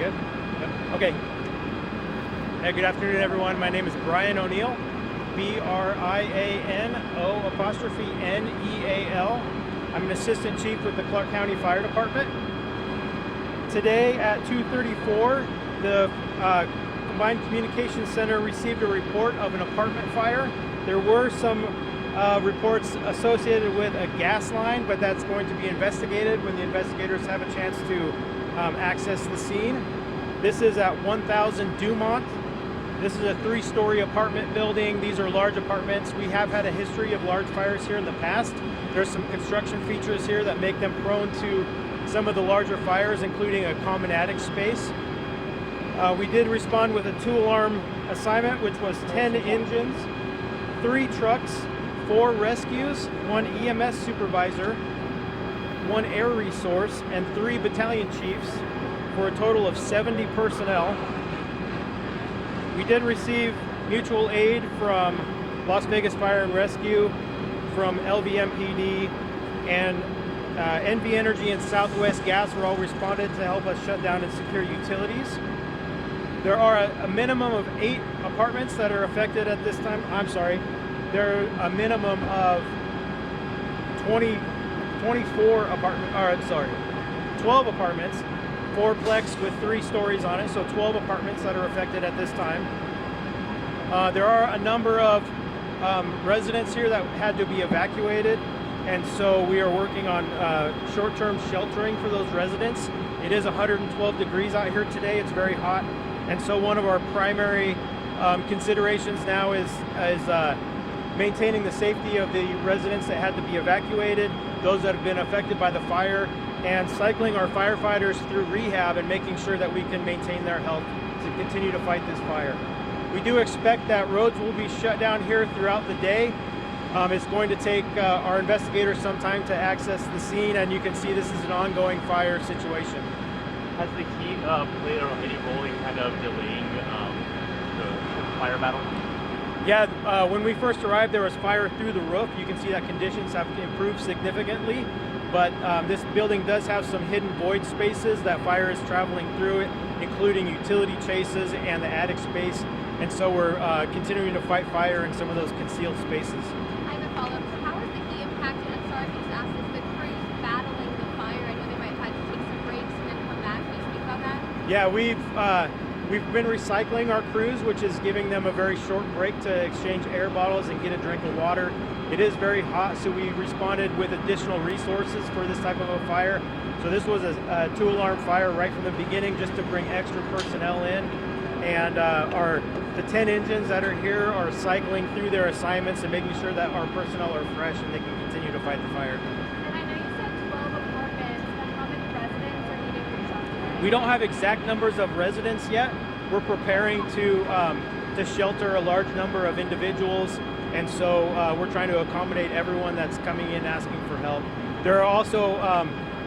good? Yep. Okay. Hey, good afternoon, everyone. My name is Brian O'Neill, BRIANO''NEAL. I'm an assistant chief with the Clark County Fire Department. Today at 2:34, the Combined Communications Center received a report of an apartment fire. There were some reports associated with a gas line, but that's going to be investigated when the investigators have a chance to access the scene. This is at 1000 Dumont. This is a 3-story apartment building. These are large apartments. We have had a history of large fires here in the past. There's some construction features here that make them prone to some of the larger fires, including a common attic space. We did respond with a 2-alarm assignment, which was 10 engines, 3 trucks, 4 rescues, 1 EMS supervisor, 1 air resource, and 3 battalion chiefs for a total of 70 personnel. We did receive mutual aid from Las Vegas Fire and Rescue, from LVMPD, and NV Energy and Southwest Gas were all responded to help us shut down and secure utilities. There are a minimum of 8 apartments that are affected at this time. I'm sorry. There are a minimum of 12 apartments, 4-plex with 3 stories on it, so 12 apartments that are affected at this time. There are a number of residents here that had to be evacuated, and so we are working on short-term sheltering for those residents. It is 112 degrees out here today. It's very hot, and so one of our primary considerations now is maintaining the safety of the residents that had to be evacuated, those that have been affected by the fire, and cycling our firefighters through rehab and making sure that we can maintain their health to continue to fight this fire. We do expect that roads will be shut down here throughout the day. It's going to take our investigators some time to access the scene, and you can see this is an ongoing fire situation. Has the heat played any role in kind of delaying the fire battle? Yeah, when we first arrived, there was fire through the roof. You can see that conditions have improved significantly, but this building does have some hidden void spaces that fire is traveling through it, including utility chases and the attic space, and so we're continuing to fight fire in some of those concealed spaces. I have a follow-up. So how has the heat impacted, I'm sorry if you just asked this, the crews battling the fire? I know they might have had to take some breaks and then come back. Can you speak about that? Yeah, we've been recycling our crews, which is giving them a very short break to exchange air bottles and get a drink of water. It is very hot, so we responded with additional resources for this type of a fire. So this was a 2-alarm fire right from the beginning, just to bring extra personnel in. And the 10 engines that are here are cycling through their assignments and making sure that our personnel are fresh and they can continue to fight the fire. And I know you said 12 apartments, but how many residents are needing resheltering? We don't have exact numbers of residents yet. We're preparing to shelter a large number of individuals, and so we're trying to accommodate everyone that's coming in asking for help. There are also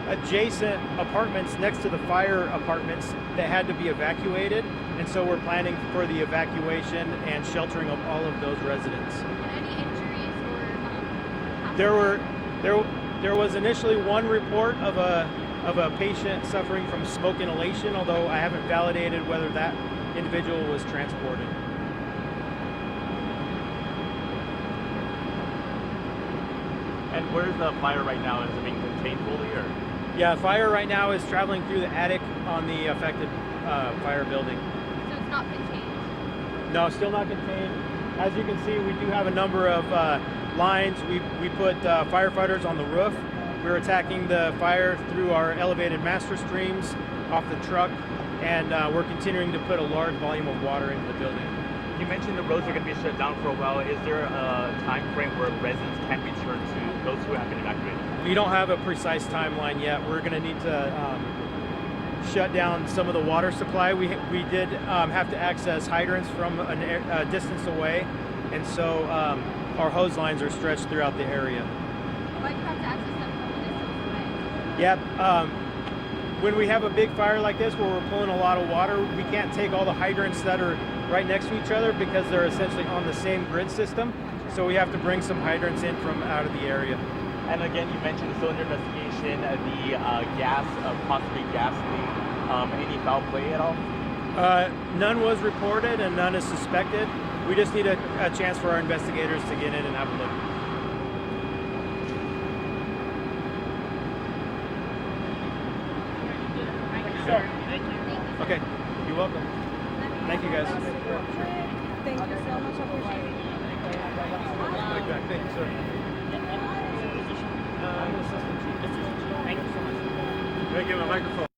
adjacent apartments next to the fire apartments that had to be evacuated, and so we're planning for the evacuation and sheltering of all of those residents. And any injuries or There was initially one report of a patient suffering from smoke inhalation, although I haven't validated whether that individual was transported. And where's the fire right now? Is it being contained fully, or? Yeah, fire right now is traveling through the attic on the affected fire building. so it's not contained? No, still not contained. As you can see, we do have a number of lines. We put firefighters on the roof. We're attacking the fire through our elevated master streams off the truck, and we're continuing to put a large volume of water into the building. You mentioned the roads are going to be shut down for a while. Is there a time frame where residents can return to those who have been evacuated? We don't have a precise timeline yet. We're going to need to shut down some of the water supply. We did have to access hydrants from a distance away, and so our hose lines are stretched throughout the area. Why do you have to access them from a distance away? Yeah, when we have a big fire like this where we're pulling a lot of water, we can't take all the hydrants that are right next to each other because they're essentially on the same grid system. So we have to bring some hydrants in from out of the area. And again, you mentioned still in your investigation the possibly gas leak. Any foul play at all? None was reported and none is suspected. We just need a chance for our investigators to get in and have a look. Okay, you're welcome. Thank you guys. Thank you so much. I appreciate it. Thank you, sir. I'm an assistant chief. Thank you so much. Can I get my microphone?